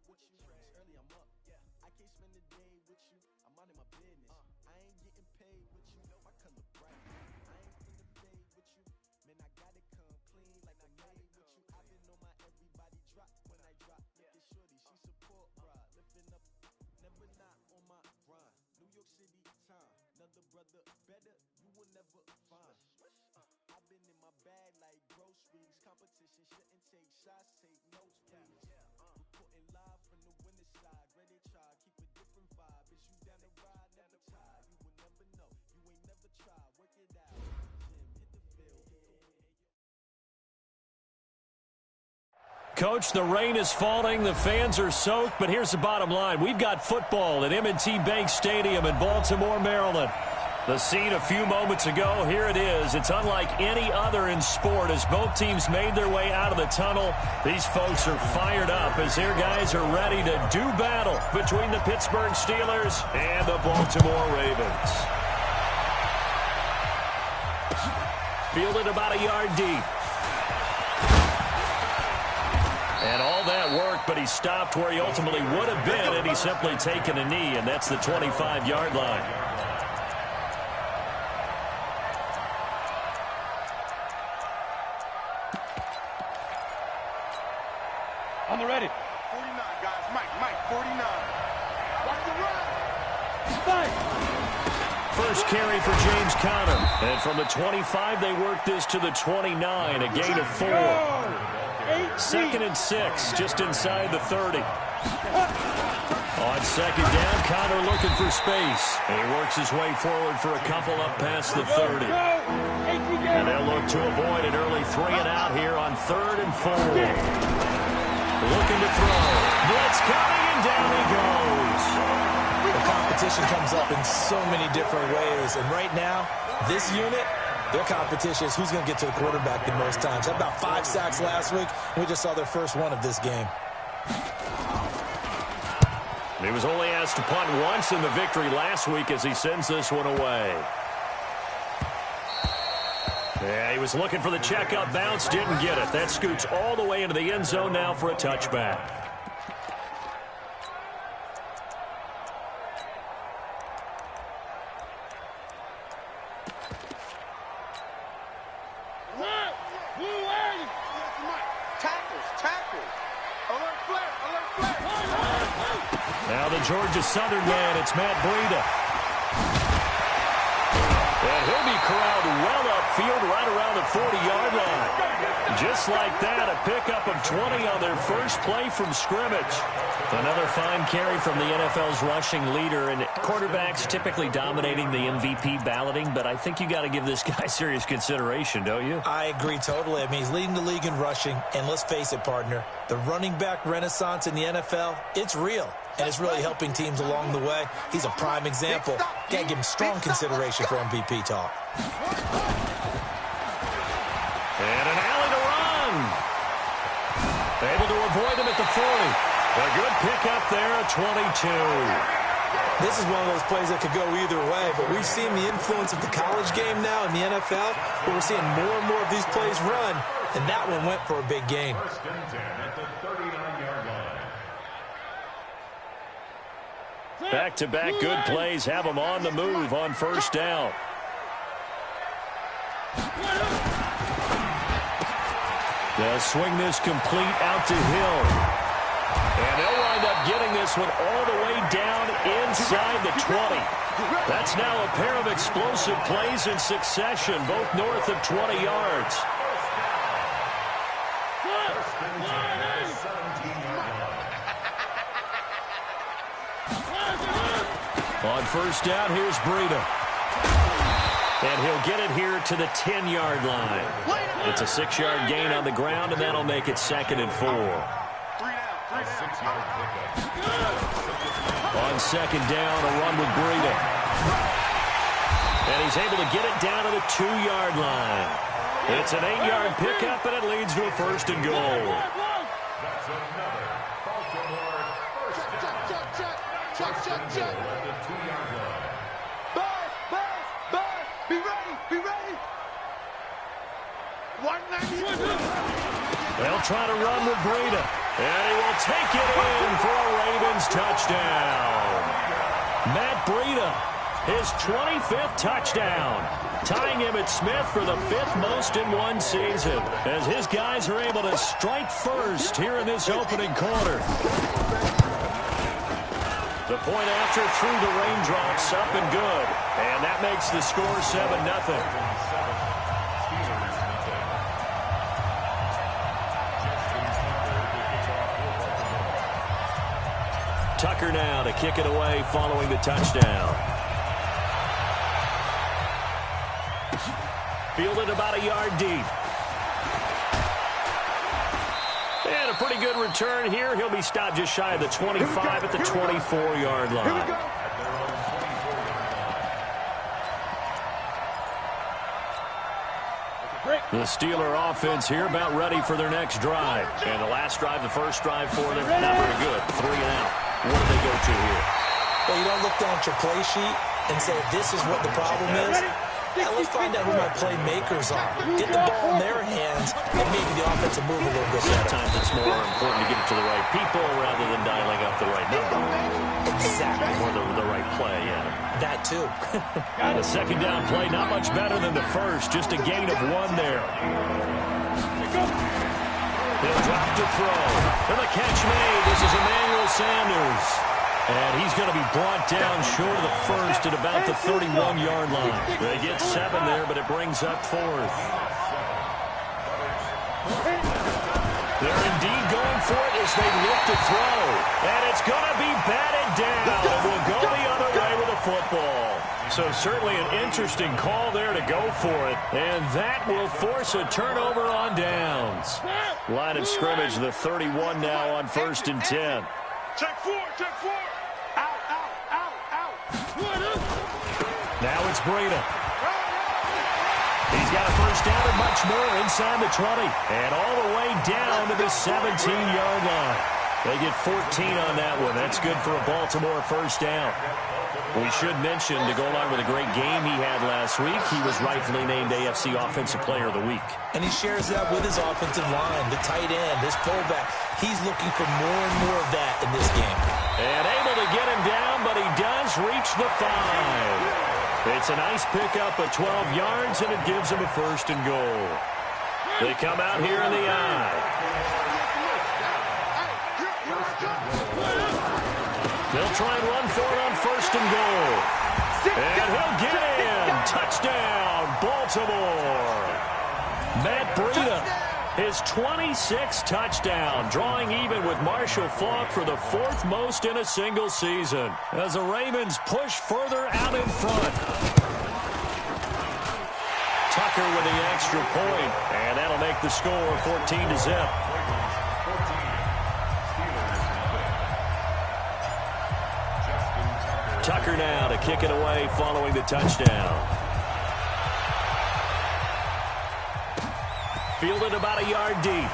with you. Early I'm up, I can't spend the day with you. I'm out of my business. I ain't getting paid with you. My color bright. I ain't finna fade with you. Man, I gotta come clean like I made with you. I've been on my everybody drop when I drop. Look at shorty, she support ride. Lifting up, never not on my grind. New York City time. Another brother better, you will never find. I've been in my bag like groceries. Competition shouldn't take shots, take notes, please. Reporting live from the winning side. Ready try, keep a different vibe. Is you down the ride, never tired. You will never know, you ain't never tried. Work it out, gym, hit the field, hit the wind. Coach, the rain is falling, the fans are soaked, but here's the bottom line. We've got football at M&T Bank Stadium in Baltimore, Maryland. The scene a few moments ago, here it is. It's unlike any other in sport as both teams made their way out of the tunnel. These folks are fired up as their guys are ready to do battle between the Pittsburgh Steelers and the Baltimore Ravens. Fielded about a yard deep. And all that work, but he stopped where he ultimately would have been had he simply taken a knee, and that's the 25-yard line. On the ready. 49, guys. Mike, 49. Watch the run. Fight. First carry for James Conner. And from the 25, they work this to the 29, a gain of 4. 2nd and 6, just inside the 30. On second down, Conner looking for space. And he works his way forward for a couple up past the 30. And they'll look to avoid an early 3 and out here on 3rd and 4. Looking to throw. Blitz coming, and down he goes. The competition comes up in so many different ways. And right now, this unit, their competition is who's going to get to the quarterback the most times. Had about 5 sacks last week, and we just saw their first one of this game. He was only asked to punt once in the victory last week as he sends this one away. Yeah, he was looking for the checkup bounce, didn't get it. That scoots all the way into the end zone now for a touchback. Tackles. Alert flare. Now the Georgia Southern man, it's Matt Breida. And he'll be corralled well upfield right around the 40-yard line. Just like that, a pickup of 20 on their first play from scrimmage. Another fine carry from the NFL's rushing leader, and quarterbacks typically dominating the MVP balloting, but I think you got to give this guy serious consideration, don't you? I agree totally. I mean, he's leading the league in rushing, and let's face it, partner, the running back renaissance in the NFL, it's real, and it's really helping teams along the way. He's a prime example. Got to give him strong consideration for MVP talk. And an alley to run. Able to avoid him at the 40. A good pickup there at 22. This is one of those plays that could go either way, but we've seen the influence of the college game now in the NFL, where we're seeing more and more of these plays run, and that one went for a big gain. First and 10 at the 39-yard line. Back-to-back good plays have him on the move on first down. They'll swing this complete out to Hill. And they'll wind up getting this one all the way down inside the 20. That's now a pair of explosive plays in succession, both north of 20 yards. On first down, here's Breida. And he'll get it here to the 10-yard line. It's a 6-yard gain on the ground, and that'll make it 2nd and 4. On second down, a run with Breida. And he's able to get it down to the 2-yard line. It's an 8-yard pickup, and it leads to a 1st and goal. That's another Baltimore first down. Check. The 2-yard line. Buzz. Be ready. 190. They'll try to run with Breida. And he will take it in for a Ravens touchdown. Matt Breida, his 25th touchdown, tying him at Smith for the 5th most in one season, as his guys are able to strike first here in this opening quarter. The point after through the raindrops, up and good, and that makes the score 7-0. Tucker now to kick it away following the touchdown. Fielded about a yard deep. And a pretty good return here. He'll be stopped just shy of the 25 at the 24-yard line. The Steeler offense here about ready for their next drive. And the last drive, the first drive for them, not very good. 3 and out. What do they go to here? Well, you don't look down at your play sheet and say, this is what the problem is. Yeah, let's find out who my playmakers are. Get the ball in their hands, and maybe the offense will move a little bit better. Sometimes it's more important to get it to the right people rather than dialing up the right number. Exactly. Or the right play, yeah. That, too. The second down play, not much better than the first. Just a gain of 1 there. He'll drop to throw. And the catch made. This is Emmanuel Sanders. And he's going to be brought down short of the first at about the 31-yard line. They get 7 there, but it brings up 4th. They're indeed going for it as they look to throw. And it's going to be batted down. And will go the other way with the football. So certainly an interesting call there to go for it. And that will force a turnover on downs. Line of scrimmage, the 31 now on 1st and 10. Check 4, check 4. Now it's Breida. He's got a first down and much more inside the 20. And all the way down to the 17-yard line. They get 14 on that one. That's good for a Baltimore first down. We should mention, to go along with a great game he had last week, he was rightfully named AFC Offensive Player of the Week. And he shares that with his offensive line, the tight end, his fullback. He's looking for more and more of that in this game. And able to get him down, but he does reach the 5. It's a nice pickup of 12 yards, and it gives him a 1st and goal. They come out here in the I. They'll try and run for it on 1st and goal. And he'll get in. Touchdown, Baltimore. Matt Breida, his 26th touchdown, drawing even with Marshall Faulk for the 4th most in a single season, as the Ravens push further out in front. Tucker with the extra point, and that'll make the score 14-0. Tucker now to kick it away following the touchdown. Fielded about a yard deep.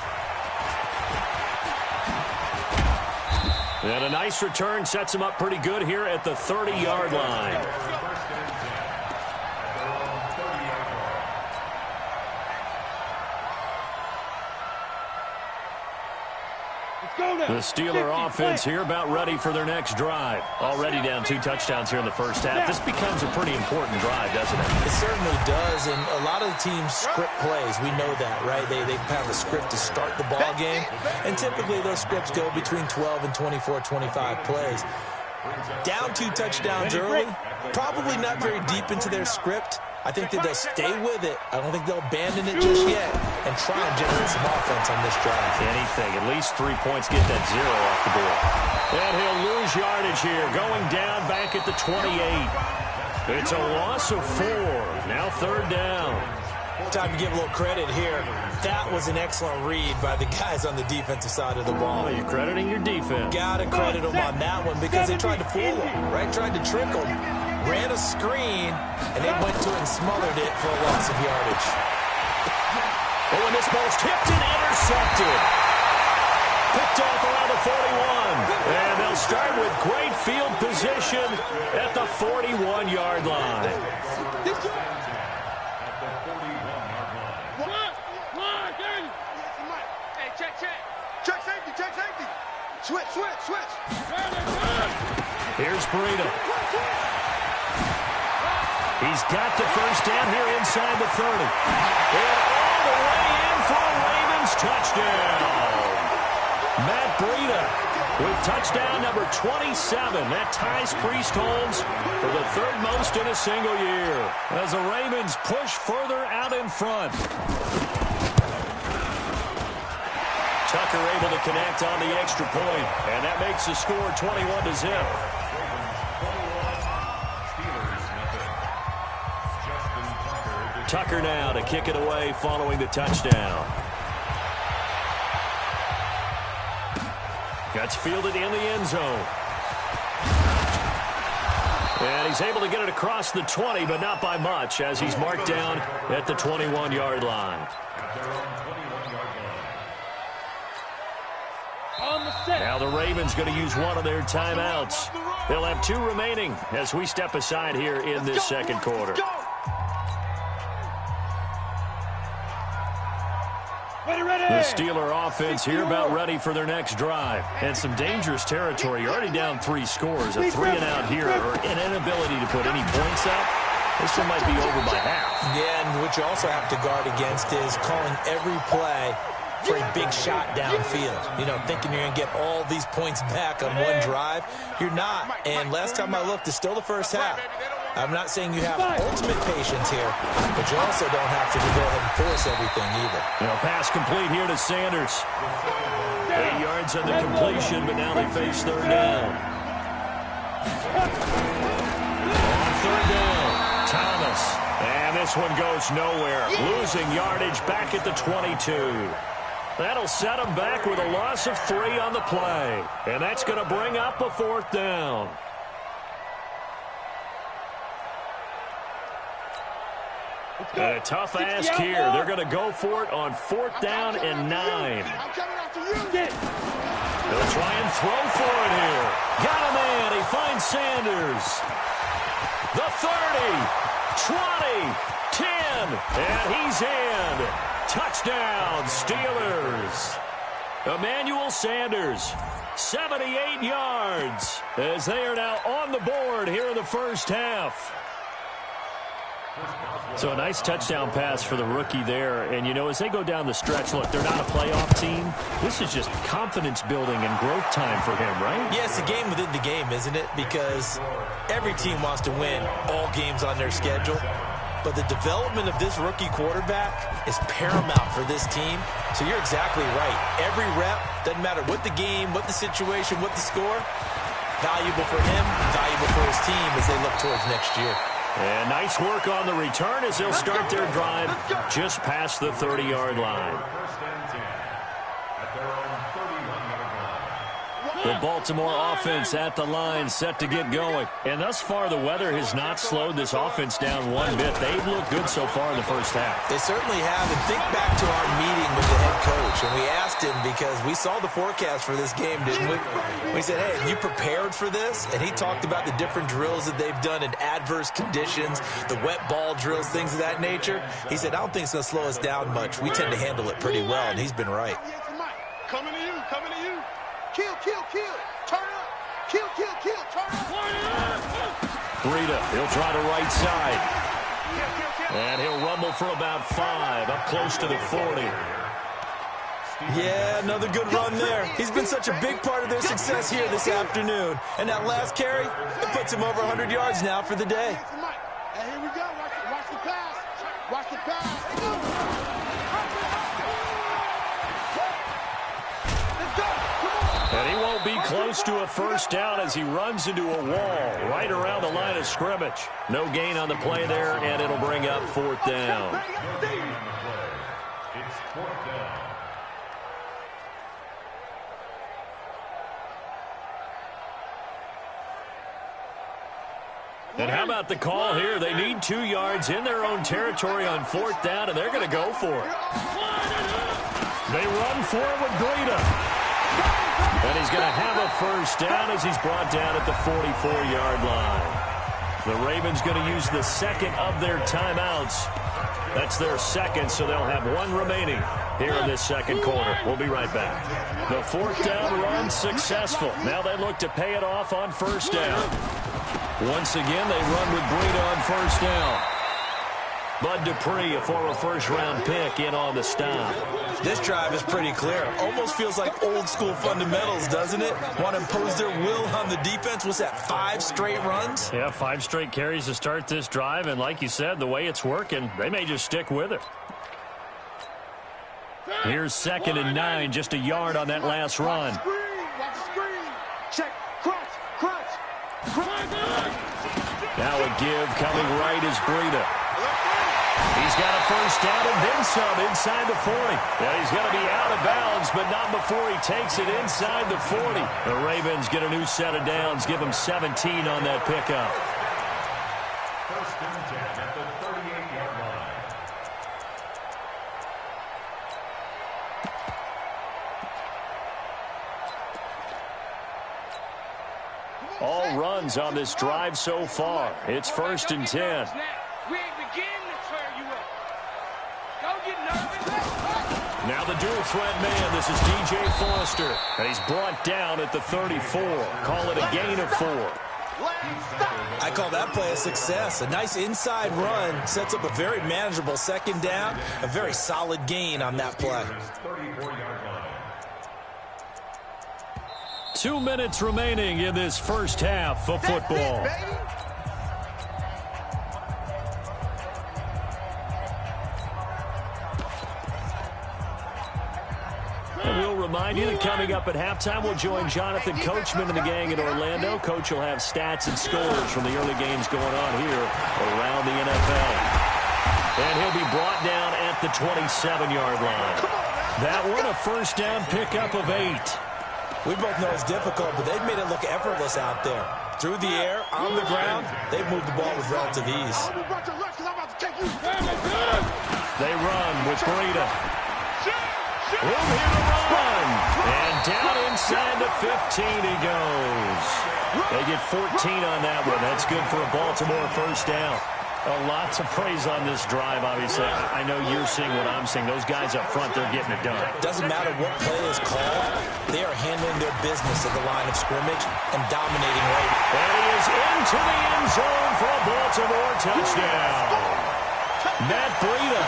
And a nice return sets him up pretty good here at the 30-yard line. The Steeler offense here about ready for their next drive. Already down 2 touchdowns here in the first half. This becomes a pretty important drive, doesn't it? It certainly does, and a lot of the teams script plays. We know that, right? They have a script to start the ball game, and typically those scripts go between 12 and 24, 25 plays. Down 2 touchdowns early, probably not very deep into their script. I think that they'll stay with it. I don't think they'll abandon it just yet and try and generate some offense on this drive. Anything. At least 3 points, get that 0 off the board. And he'll lose yardage here, going down back at the 28. It's a loss of 4. Now 3rd down. Time to give a little credit here. That was an excellent read by the guys on the defensive side of the ball. Oh, you're crediting your defense. Gotta credit them on that one because they tried to fool him, right? Tried to trick him. Ran a screen, and they went to it and smothered it for a loss of yardage. Oh, and this ball's tipped and intercepted. Picked off around the 41. And they'll start with great field position at the 41-yard line. Hey, check. Check safety. check safety. Switch. Here's Breida. He's got the first down here inside the 30. And all the way in for a Ravens touchdown. Matt Breida with touchdown number 27. That ties Priest Holmes for the third most in a single year as the Ravens push further out in front. Tucker able to connect on the extra point, and that makes the score 21-0. Tucker now to kick it away following the touchdown. Gets fielded in the end zone. And he's able to get it across the 20, but not by much, as he's marked down at the 21-yard line. Now the Ravens going to use one of their timeouts. They'll have 2 remaining as we step aside here in this second quarter. The Steeler offense here about ready for their next drive. And some dangerous territory. You're already down 3 scores. A 3-and-out here or an inability to put any points up. This one might be over by half. Yeah, and what you also have to guard against is calling every play for a big shot downfield. You know, thinking you're going to get all these points back on one drive. You're not. And last time I looked, it's still the first half. I'm not saying you have ultimate patience here, but you also don't have to go ahead and force everything either. You know, pass complete here to Sanders. 8 yards on the completion, but now they face third down. On third down, Thomas. And this one goes nowhere. Losing yardage back at the 22. That'll set him back with a loss of 3 on the play. And that's going to bring up a 4th down. And a tough ask here. They're going to go for it on 4th down and 9. They'll try and throw for it here. Got a man. He finds Sanders. The 30, 20, 10, and he's in. Touchdown, Steelers. Emmanuel Sanders, 78 yards, as they are now on the board here in the first half. So a nice touchdown pass for the rookie there. And, you know, as they go down the stretch, look, they're not a playoff team. This is just confidence building and growth time for him, right? Yeah, it's a game within the game, isn't it? Because every team wants to win all games on their schedule. But the development of this rookie quarterback is paramount for this team. So you're exactly right. Every rep, doesn't matter what the game, what the situation, what the score, valuable for him, valuable for his team as they look towards next year. And nice work on the return as they'll start their drive just past the 30-yard line. The Baltimore offense at the line, set to get going. And thus far, the weather has not slowed this offense down one bit. They've looked good so far in the first half. They certainly have. And think back to our meeting with the head coach. And we asked him because we saw the forecast for this game, didn't we? We said, hey, have you prepared for this? And he talked about the different drills that they've done in adverse conditions, the wet ball drills, things of that nature. He said, I don't think it's going to slow us down much. We tend to handle it pretty well, and he's been right. Coming to you, coming to you. Kill, turn up. Kill, turn up. Breida, he'll try to right side. And he'll rumble for about 5, up close to the 40. Yeah, another good run there. He's been such a big part of their success here this afternoon. And that last carry, it puts him over 100 yards now for the day. And here we go. Watch the pass. Watch the pass. And he won't be close to a first down as he runs into a wall right around the line of scrimmage. No gain on the play there, and it'll bring up 4th down. It's 4th down. And how about the call here? They need 2 yards in their own territory on 4th down, and they're going to go for it. They run for it with Breida. And he's going to have a first down as he's brought down at the 44-yard line. The Ravens going to use the second of their timeouts. That's their second, so they'll have 1 remaining. here in this second quarter. We'll be right back. The fourth down run successful. Now they look to pay it off on first down. Once again, they run with Breida on first down. Bud Dupree, a former first-round pick, in on the stop. This drive is pretty clear. Almost feels like old-school fundamentals, doesn't it? Want to impose their will on the defense. What's that, 5 straight runs? Yeah, 5 straight carries to start this drive. And like you said, the way it's working, they may just stick with it. Here's 2nd and 9, just a yard on that last run. Check. Crunch. Now a give coming right is Breida. He's got a first down and then some inside the 40. Yeah, he's going to be out of bounds, but not before he takes it inside the 40. The Ravens get a new set of downs, give them 17 on that pickup. First and 10 at the 38-yard line. All runs on this drive so far. It's 1st and 10. We ain't beginning to tear you up. Don't get nervous. Now the dual threat man. This is DJ Foster. And he's brought down at the 34. Call it a gain of 4. I call that play a success. A nice inside run sets up a very manageable 2nd down. A very solid gain on that play. 34-yard line. 2 minutes remaining in this first half of football. And we'll remind you that coming up at halftime, we'll join Jonathan Coachman and the gang in Orlando. Coach will have stats and scores from the early games going on here around the NFL. And he'll be brought down at the 27-yard line. That one, a first down pickup of 8. We both know it's difficult, but they've made it look effortless out there. Through the air, on the ground, they've moved the ball with relative ease. They run with Breida. Room here to run. And down inside the 15 he goes. They get 14 on that one. That's good for a Baltimore first down. Lots of praise on this drive, obviously. I know you're seeing what I'm seeing. Those guys up front, they're getting it done. Doesn't matter what play is called. They are handling their business at the line of scrimmage and dominating right. And he is into the end zone for a Baltimore touchdown. Matt Breida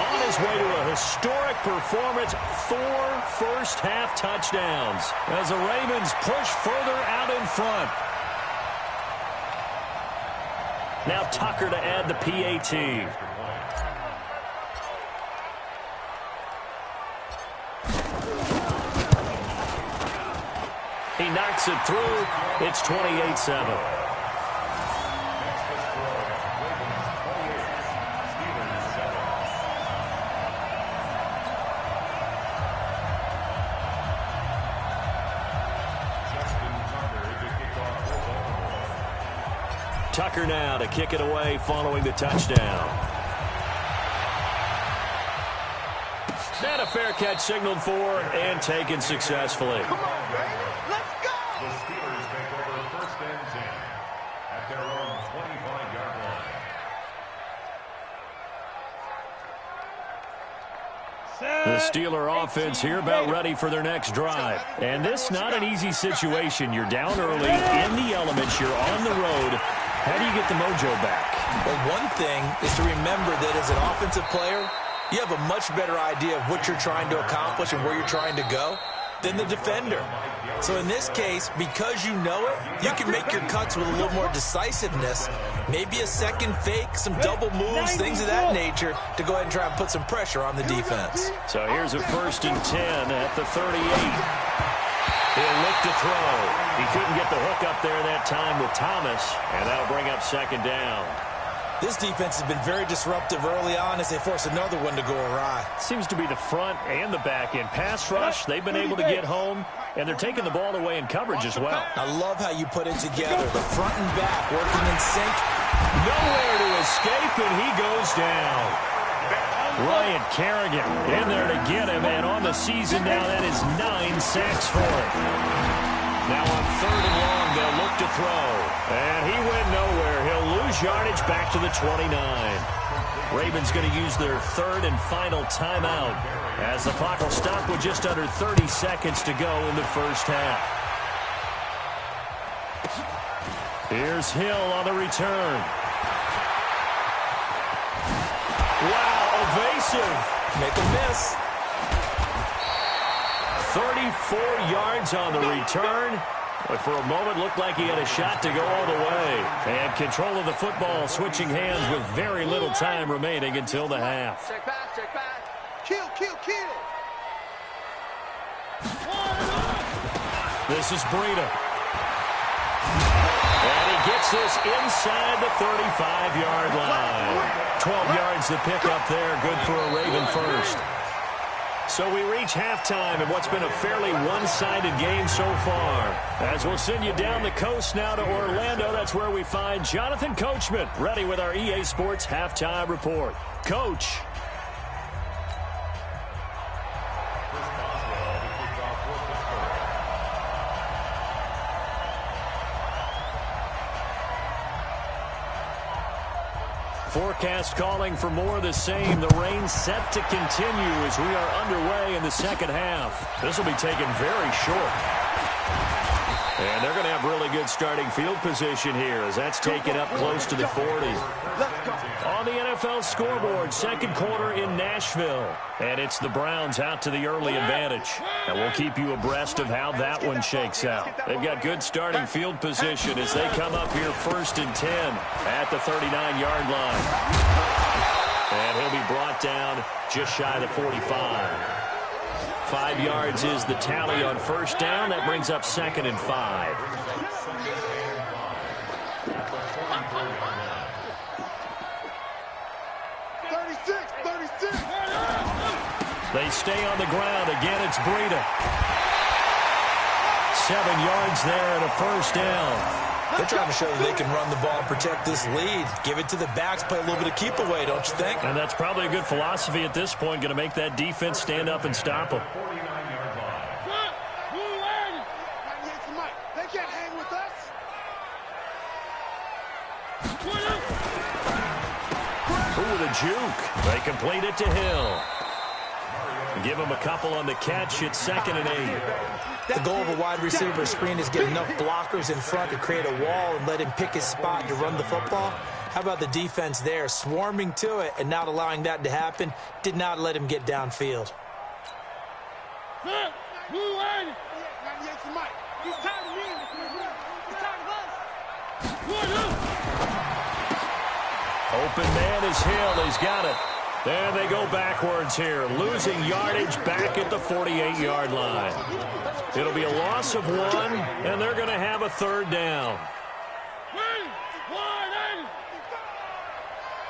on his way to a historic performance. 4 first-half touchdowns as the Ravens push further out in front. Now Tucker to add the PAT. He knocks it through. It's 28-7. Tucker now to kick it away following the touchdown. And a fair catch signaled for and taken successfully. Come on, baby. Let's go. The Steelers take over 1st and 10 at their own 25-yard line. The Steeler offense here about ready for their next drive. And this not an easy situation. You're down early, in the elements, you're on the road. How do you get the mojo back? Well, one thing is to remember that as an offensive player, you have a much better idea of what you're trying to accomplish and where you're trying to go than the defender. So in this case, because you know it, you can make your cuts with a little more decisiveness. Maybe a second fake, some double moves, things of that nature to go ahead and try and put some pressure on the defense. So here's a 1st and 10 at the 38. He'll look to throw. He couldn't get the hook up there that time with Thomas, and that'll bring up 2nd down. This defense has been very disruptive early on as they force another one to go awry. Seems to be the front and the back end. Pass rush, they've been able to get home, and they're taking the ball away in coverage as well. I love how you put it together. The front and back working in sync. Nowhere to escape, and he goes down. Ryan Kerrigan in there to get him, and on the season now, that is 9 sacks for him. Now on 3rd and long, they'll look to throw. And he went nowhere. He'll lose yardage back to the 29. Ravens going to use their third and final timeout as the clock will stop with just under 30 seconds to go in the first half. Here's Hill on the return. Wow, evasive. Make a miss. 34 yards on the return. But for a moment, looked like he had a shot to go all the way. And control of the football, switching hands with very little time remaining until the half. Check back, check back. Kill, kill, kill. This is Breida. And he gets this inside the 35-yard line. 12 yards to pick up there. Good for a Raven first. So we reach halftime in what's been a fairly one-sided game so far. As we'll send you down the coast now to Orlando, that's where we find Jonathan Coachman, ready with our EA Sports Halftime Report. Coach. Forecast calling for more of the same. The rain set to continue as we are underway in the second half. This will be taken very short. And they're going to have really good starting field position here as that's taken up close to the 40. On the NFL scoreboard, second quarter in Nashville. And it's the Browns out to the early advantage. And we'll keep you abreast of how that one shakes out. They've got good starting field position as they come up here 1st and 10 at the 39-yard line. And he'll be brought down just shy of the 45. 5 yards is the tally on first down. That brings up 2nd and 5. They stay on the ground. Again, it's Breida. 7 yards there and a first down. They're trying to show that they can run the ball and protect this lead. Give it to the backs, play a little bit of keep away, don't you think? And that's probably a good philosophy at this point, going to make that defense stand up and stop them. They can't hang with us. Ooh, the juke. They complete it to Hill. Give him a couple on the catch. It's 2nd and 8. The goal of a wide receiver screen is get enough blockers in front to create a wall and let him pick his spot to run the football. How about the defense there, swarming to it and not allowing that to happen? Did not let him get downfield. Open man is Hill. He's got it. There they go backwards here, losing yardage back at the 48-yard line. It'll be a loss of 1, and they're going to have a 3rd down.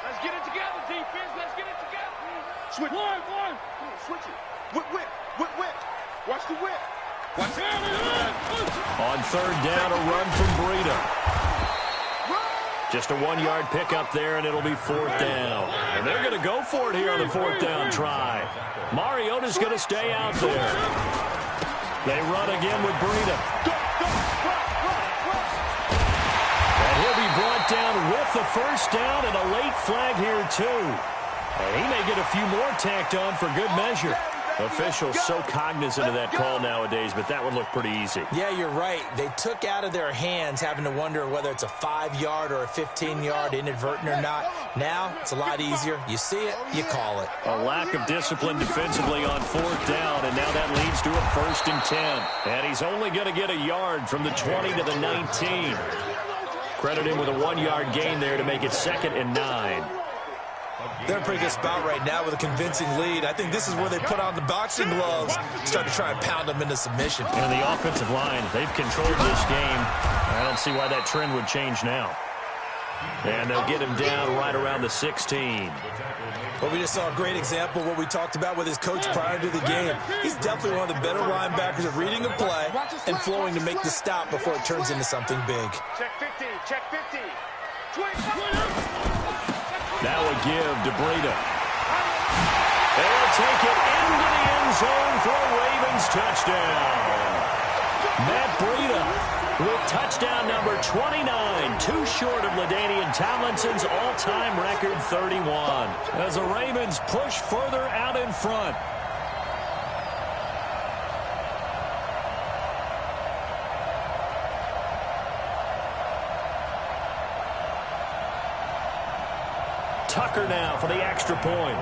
Let's get it together, defense. Let's get it together. Switch. Switch it. Whip. Watch the whip. Watch it. On 3rd down, a run from Breida. Just a 1-yard pickup there, and it'll be 4th down. And they're going to go for it here on the 4th down try. Mariota's going to stay out there. They run again with Breida. And he'll be brought down with the 1st down and a late flag here, too. And he may get a few more tacked on for good measure. Officials so cognizant of that call nowadays, but that one looked pretty easy. Yeah, you're right. They took out of their hands having to wonder whether it's a 5-yard or a 15-yard inadvertent or not. Now, it's a lot easier. You see it, you call it. A lack of discipline defensively on 4th down, and now that leads to a 1st and 10. And he's only going to get a yard from the 20 to the 19. Credit him with a 1-yard gain there to make it 2nd and 9. They're in a pretty good spot right now with a convincing lead. I think this is where they put on the boxing gloves, start to try and pound them into submission. And the offensive line, they've controlled this game. I don't see why that trend would change now. And they'll get him down right around the 16. Well, we just saw a great example of what we talked about with his coach prior to the game. He's definitely one of the better linebackers at reading a play and flowing to make the stop before it turns into something big. Check 50, check 50. Now a give to Breida. They'll take it into the end zone for a Ravens touchdown. Matt Breida with touchdown number 29, too short of LaDainian Tomlinson's all-time record 31. As the Ravens push further out in front. Tucker now for the extra point.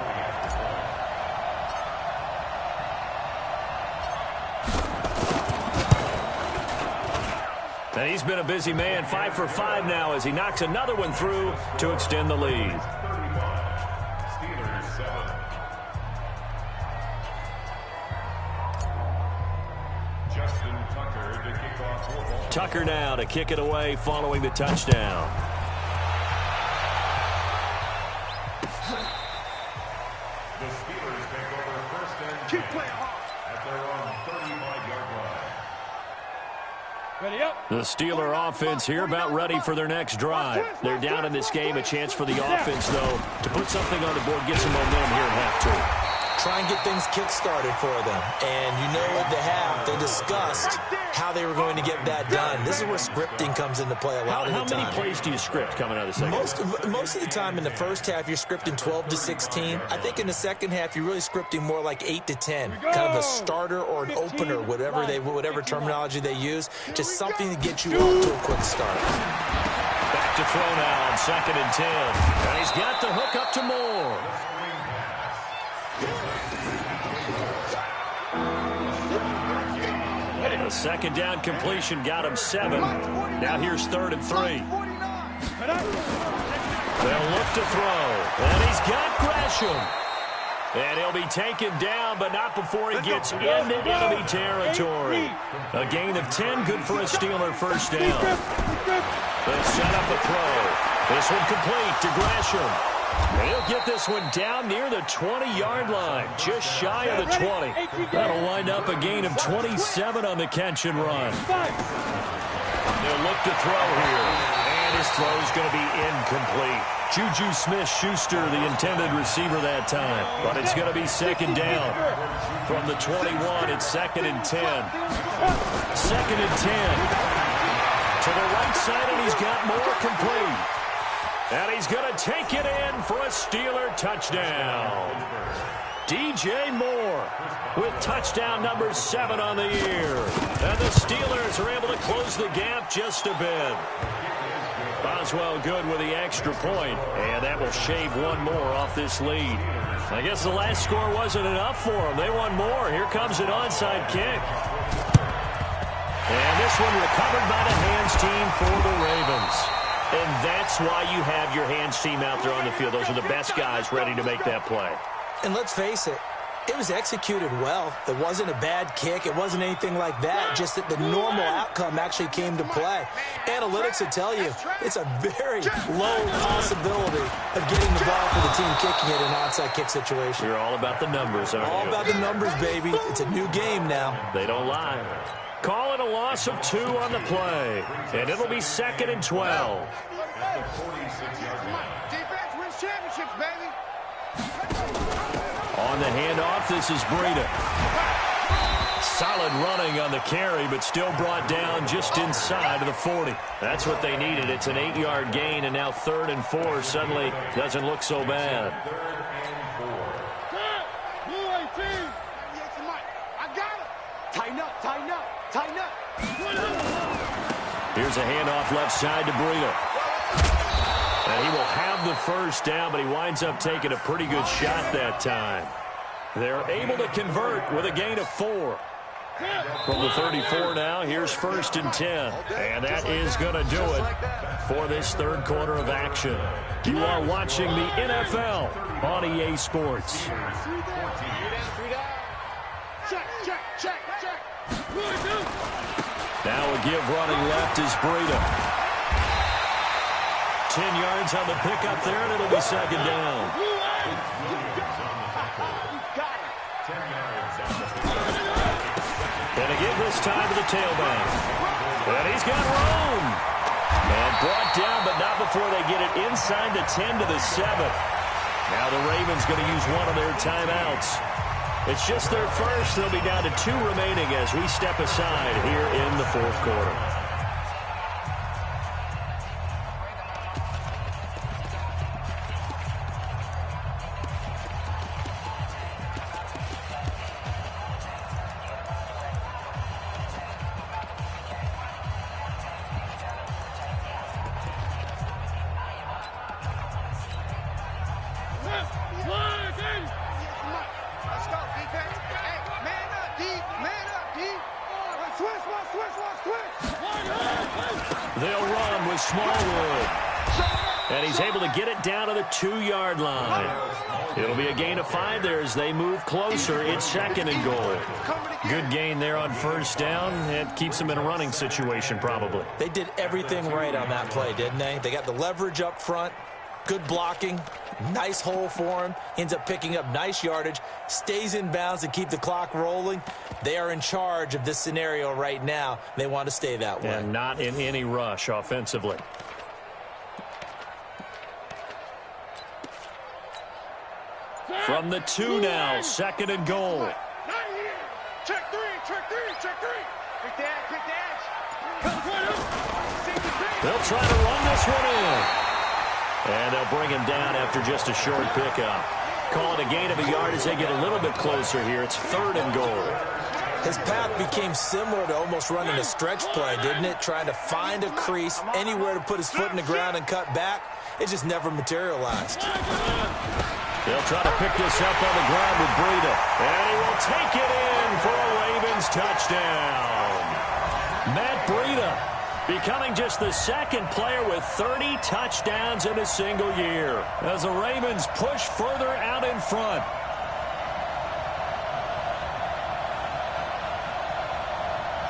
And he's been a busy man, 5 for 5 now as he knocks another one through to extend the lead. Tucker now to kick it away following the touchdown. The Steelers take over first and 10 at their own 35-yard line. Ready up. The Steeler offense here about ready for their next drive. They're down in this game. A chance for the offense, though, to put something on the board, get some momentum here at half-2. Try and get things kick-started for them. And you know at the half, they discussed how they were going to get that done. This is where scripting comes into play a lot of the time. How many plays do you script coming out of the second? Most of the time in the first half, you're scripting 12 to 16. I think in the second half, you're really scripting more like 8 to 10. Kind of a starter or an opener, whatever terminology they use. Just something to get you off to a quick start. Back to throw now on 2nd and 10. And he's got the hook up to Moore. A second down completion got him 7. Now here's 3rd and 3. They'll look to throw. And he's got Gresham. And he'll be taken down, but not before he gets into enemy territory. A gain of 10, good for a Steeler first down. They'll set up a throw. This one complete to Gresham. And he'll get this one down near the 20-yard line, just shy of the 20. That'll wind up a gain of 27 on the catch and run. They'll look to throw here, and his throw's going to be incomplete. Juju Smith-Schuster, the intended receiver that time, but it's going to be 2nd down. From the 21, it's 2nd and 10. 2nd and 10. To the right side, and he's got more complete. And he's going to take it in for a Steeler touchdown. DJ Moore with touchdown number 7 on the year. And the Steelers are able to close the gap just a bit. Boswell good with the extra point, and that will shave one more off this lead. I guess the last score wasn't enough for them. They won more. Here comes an onside kick. And this one recovered by the hands team for the Ravens. And that's why you have your hands team out there on the field. Those are the best guys ready to make that play. And let's face it, it was executed well. It wasn't a bad kick. It wasn't anything like that. Just that the normal outcome actually came to play. Analytics will tell you it's a very low possibility of getting the ball for the team kicking it in an onside kick situation. You're all about the numbers, aren't you? All about the numbers, baby. It's a new game now. They don't lie. Call it a loss of 2 on the play. And it'll be 2nd and 12. Defense wins championships, baby. On the handoff, this is Breida. Solid running on the carry, but still brought down just inside of the 40. That's what they needed. It's an 8-yard gain, and now 3rd and 4 suddenly doesn't look so bad. Tighten up, tighten up, tighten up. Here's a handoff left side to Breida. And he will have the first down, but he winds up taking a pretty good shot that time. They're able to convert with a gain of 4. From the 34 now, here's 1st and 10. And that is going to do it for this 3rd quarter of action. You are watching the NFL on EA Sports. Check, check, check, check. Now a give running left is Breida. 10 yards on the pickup there, and it'll be 2nd down. And again this time to the tailback. And he's got room. And brought down, but not before they get it inside the 10 to the 7. Now the Ravens going to use one of their timeouts. It's just their first. They'll be down to 2 remaining as we step aside here in the 4th quarter. They'll run with Smallwood. And he's able to get it down to the 2-yard line. It'll be a gain of 5 there as they move closer. It's 2nd and goal. Good gain there on 1st down. It keeps them in a running situation probably. They did everything right on that play, didn't they? They got the leverage up front, good blocking, nice hole for him, ends up picking up nice yardage, stays in bounds to keep the clock rolling. They are in charge of this scenario right now. They want to stay that way. And not in any rush offensively. From the 2 now, 2nd and goal. Check three. Quick dash. They'll try to run this one in. And they'll bring him down after just a short pickup. Call it a gain of a yard as they get a little bit closer here. It's 3rd and goal. His path became similar to almost running a stretch play, didn't it? Trying to find a crease, anywhere to put his foot in the ground and cut back. It just never materialized. They'll try to pick this up on the ground with Breida. And he will take it in for a Ravens touchdown. Matt Breida becoming just the 2nd player with 30 touchdowns in a single year as the Ravens push further out in front.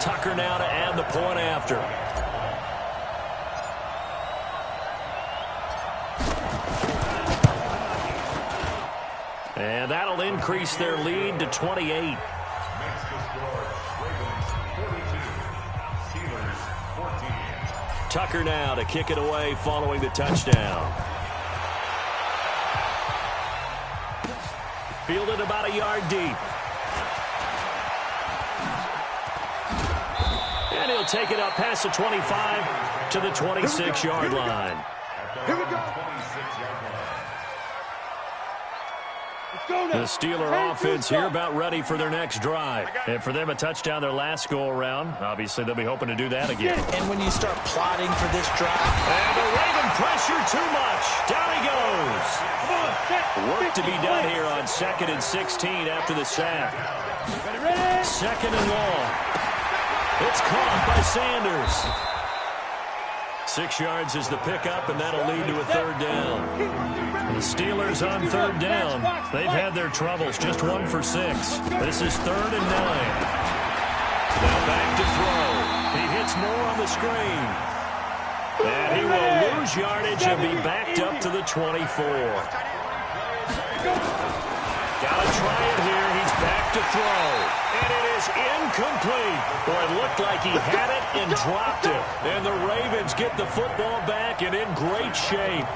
Tucker now to add the point after. And that'll increase their lead to 28. Makes the score Ravens 42, Steelers 14. Tucker now to kick it away following the touchdown. Fielded about a yard deep. And he'll take it up past the 25 to the 26-yard line. Here we go. The Steeler offense here about ready for their next drive. And for them, a touchdown their last go-around. Obviously, they'll be hoping to do that again. And when you start plotting for this drive... And the Raven pressure too much. Down he goes. Work to be done here on 2nd and 16 after the sack. 2nd and long. It's caught by Sanders. 6 yards is the pickup, and that'll lead to a 3rd down. The Steelers on 3rd down. They've had their troubles, just 1 for 6. This is 3rd and 9. Now back to throw. He hits more on the screen. And he will lose yardage and be backed up to the 24. Gotta try it here. He's back to throw. And it is incomplete. Boy, it looked like he had it and dropped it. And the Ravens get the football back and in great shape.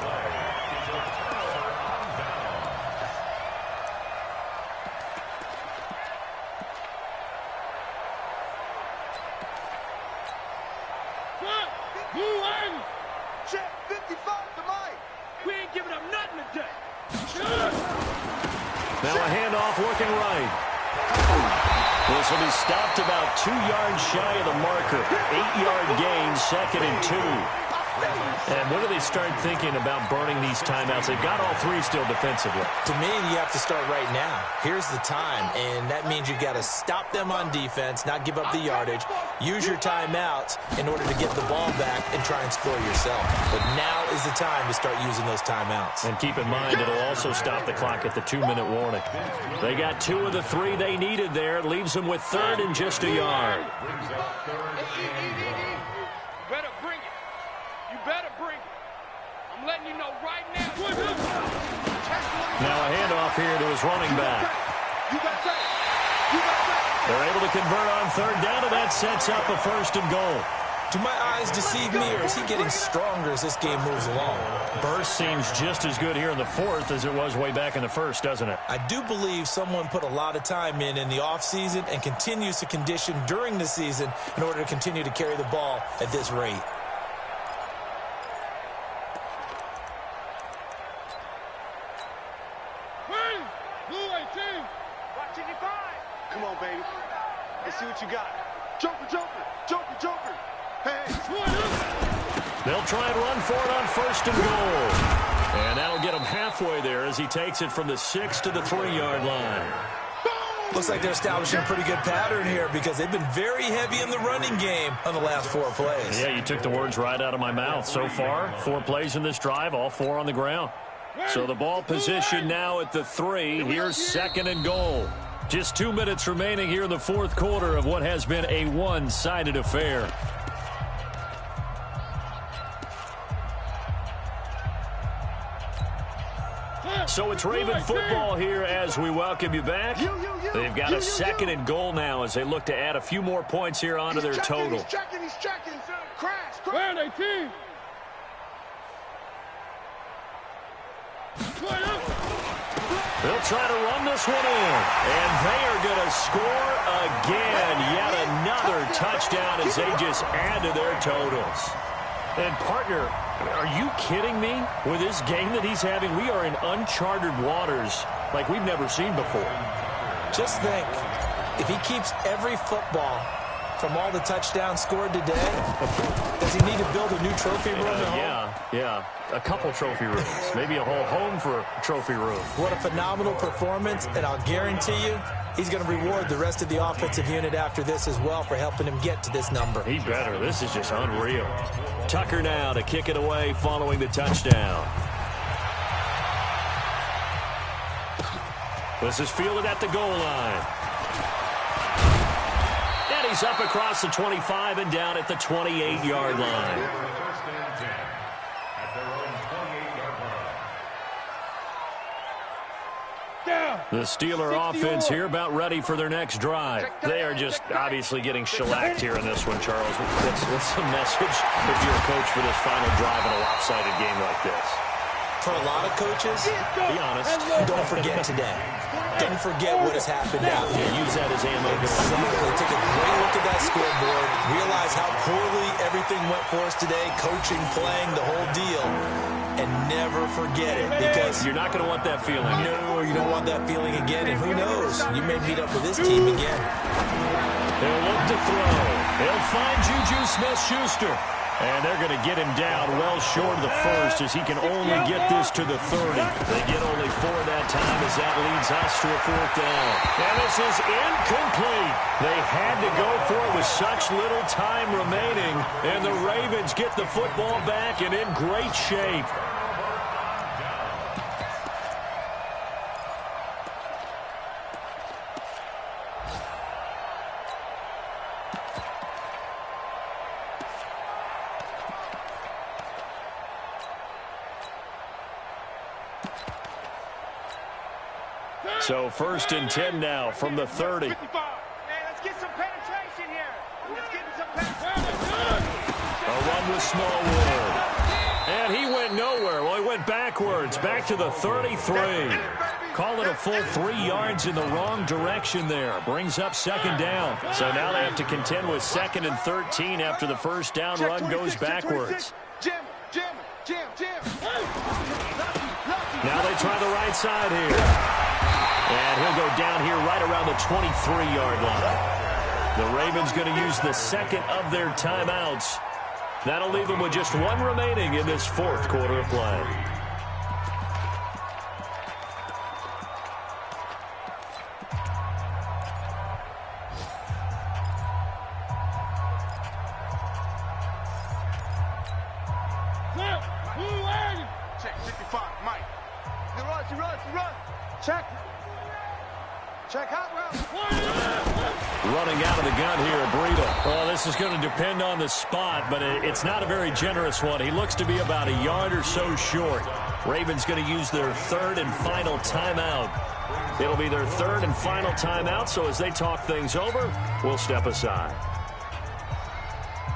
Check 55 to Mike. We ain't giving up nothing today. Now a handoff looking right. This will be stopped about 2 yards shy of the marker. 8-yard gain, 2nd and 2. And when do they start thinking about burning these timeouts? They've got all 3 still defensively. To me, you have to start right now. Here's the time, and that means you've got to stop them on defense, not give up the yardage, use your timeouts in order to get the ball back and try and score yourself. But now is the time to start using those timeouts. And keep in mind, it'll also stop the clock at the 2-minute warning. They got 2 of the 3 they needed there. It leaves them with 3rd and just a yard. I'm letting you know right now. Now a handoff here to his running back. They're able to convert on 3rd down, and that sets up a 1st and goal. Do my eyes deceive me, or is he getting stronger as this game moves along? Burst seems just as good here in the 4th as it was way back in the 1st, doesn't it? I do believe someone put a lot of time in the offseason and continues to condition during the season in order to continue to carry the ball at this rate. Come on, baby. Let's see what you got. Joker. Hey. They'll try and run for it on 1st and goal. And that'll get him halfway there as he takes it from the 6 to the 3-yard line. Looks like they're establishing a pretty good pattern here because they've been very heavy in the running game on the last 4 plays. Yeah, you took the words right out of my mouth. So far, 4 plays in this drive, all 4 on the ground. So the ball position now at the 3. Here's 2nd and goal. Just 2 minutes remaining here in the 4th quarter of what has been a one-sided affair. So it's Raven football here as we welcome you back. They've got a 2nd and goal now as they look to add a few more points here onto their total. He's checking. Crash. Where are they, team? They'll try to run this one in. And they are going to score again. Yet another touchdown as they just add to their totals. And, partner, are you kidding me? With this game that he's having, we are in uncharted waters like we've never seen before. Just think, if he keeps every football from all the touchdowns scored today, does he need to build a new trophy room at home? Yeah. A couple trophy rooms. Maybe a whole home for a trophy room. What a phenomenal performance, and I'll guarantee you he's going to reward the rest of the offensive unit after this as well for helping him get to this number. He better. This is just unreal. Tucker now to kick it away following the touchdown. This is fielded at the goal line. And he's up across the 25 and down at the 28-yard line. The Steeler offense here about ready for their next drive. They are just obviously getting shellacked here in this one, Charles. What's the message if you're a coach for this final drive in a lopsided game like this? For a lot of coaches, be honest, don't forget today. Don't forget what has happened out here. Use that as ammo. Exactly. Take a great look at that scoreboard. Realize how poorly everything went for us today, coaching, playing, the whole deal. And never forget it, because you're not going to want that feeling. No, you don't want that feeling again, and who knows? You may meet up with this team again. They'll look to throw. They'll find Juju Smith-Schuster. And they're going to get him down well short of the first as he can only get this to the 30. They get only 4 that time as that leads us to a 4th down. And this is incomplete. They had to go for it with such little time remaining. And the Ravens get the football back and in great shape. So 1st and 10 now from the 30. Man, let's get some penetration here. Let's get some penetration. A run with Smallwood. And he went nowhere. Well, he went backwards, back to the 33. Call it a full 3 yards in the wrong direction there. Brings up 2nd down. So now they have to contend with 2nd and 13 after the first down run goes backwards. Jim. Now they try the right side here. And he'll go down here right around the 23-yard line. The Ravens going to use the 2nd of their timeouts. That'll leave them with just 1 remaining in this 4th quarter of play. Check 55, Mike. He runs. Check. Hot route. Running out of the gun here, Breida. Well, this is going to depend on the spot, but it's not a very generous one. He looks to be about a yard or so short. Ravens going to use their 3rd and final timeout. It'll be their 3rd and final timeout, so as they talk things over, we'll step aside.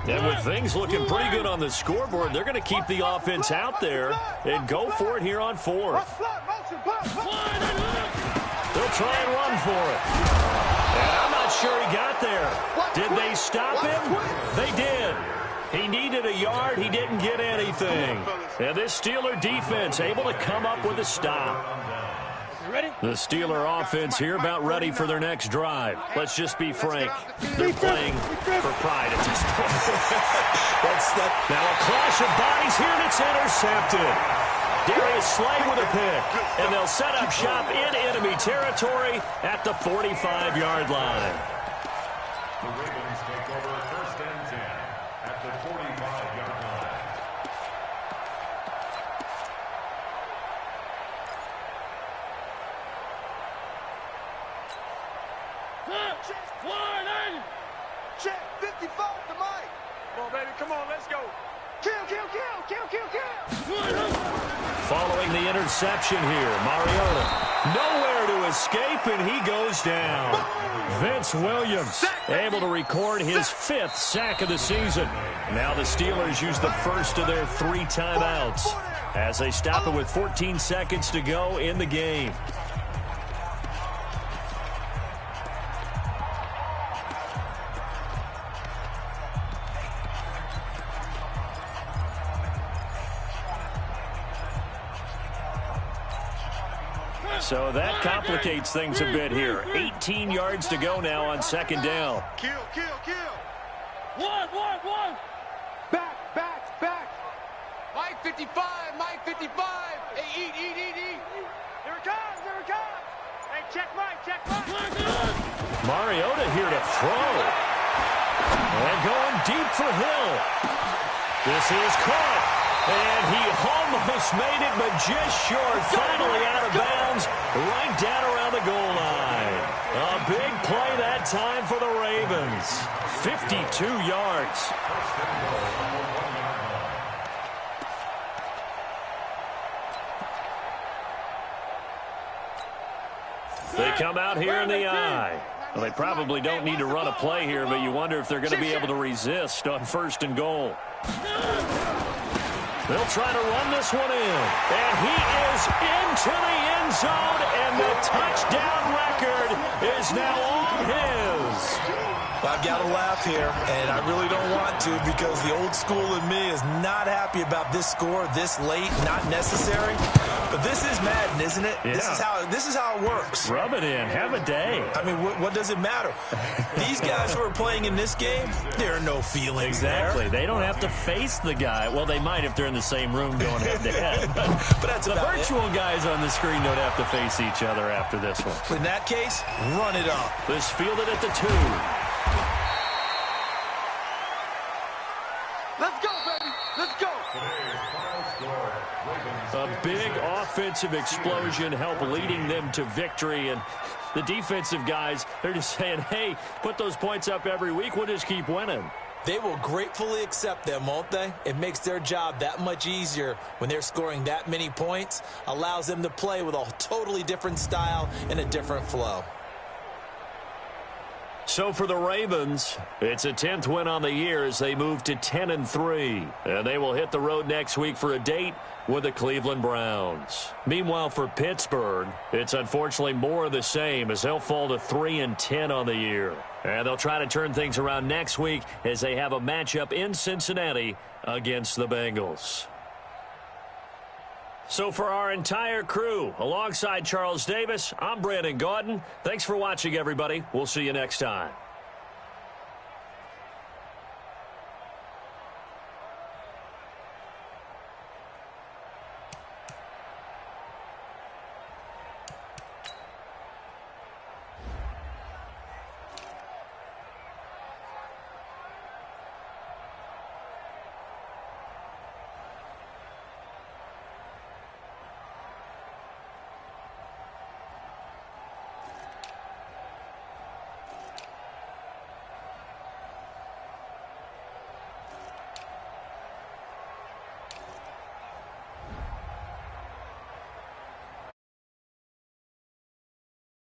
And with things looking pretty good on the scoreboard, they're going to keep the offense out there and go for it here on 4th. They'll try and run for it. And I'm not sure he got there. Did they stop him? They did. He needed a yard. He didn't get anything. And this Steeler defense able to come up with a stop. The Steeler offense here about ready for their next drive. Let's just be frank. They're playing for pride at this point. Now a clash of bodies here, and it's intercepted. Darius Slay with a pick. And they'll set up shop in enemy territory at the 45-yard line. The Ravens take over 1st and 10 at the 45-yard line. Check 55 to Mike. Come on, baby. Come on. Let's go. Kill, kill, kill, kill, kill, kill. Following the interception here, Mariota nowhere to escape, and he goes down. Vince Williams able to record his 5th sack of the season. Now the Steelers use the first of their 3 timeouts as they stop it with 14 seconds to go in the game. So that complicates things a bit here. 18 yards to go now on 2nd down. Kill, kill, kill. One. Back. Mike 55, Mike 55. Hey, eat. Here it comes. Hey, check Mike. Mariota here to throw. And going deep for Hill. This is caught. And he almost made it, but just short. Finally out of bounds, right down around the goal line. A big play that time for the Ravens. 52 yards. They come out here in the eye. Well, they probably don't need to run a play here, but you wonder if they're going to be able to resist on 1st and goal. They'll try to run this one in. And he is into the end zone, and the touchdown record is now all his. I've got to laugh here, and I really don't want to because the old school in me is not happy about this score this late, not necessary. But this is Madden, isn't it? Yeah. This is how it works. Rub it in. Have a day. I mean, what does it matter? These guys who are playing in this game, there are no feelings Exactly. there. They don't have to face the guy. Well, they might if they're in the same room going head-to-head. But that's the about virtual guys on the screen don't have to face each other after this one. In that case, run it up. This fielded at the 2. Let's go, baby. Let's go. A big offensive explosion helped leading them to victory. And the defensive guys, they're just saying, hey, put those points up every week. We'll just keep winning. They will gratefully accept them, won't they? It makes their job that much easier when they're scoring that many points. Allows them to play with a totally different style and a different flow. So for the Ravens, it's a 10th win on the year as they move to 10-3. And they will hit the road next week for a date with the Cleveland Browns. Meanwhile, for Pittsburgh, it's unfortunately more of the same as they'll fall to 3-10 on the year. And they'll try to turn things around next week as they have a matchup in Cincinnati against the Bengals. So for our entire crew, alongside Charles Davis, I'm Brandon Gaudin. Thanks for watching, everybody. We'll see you next time.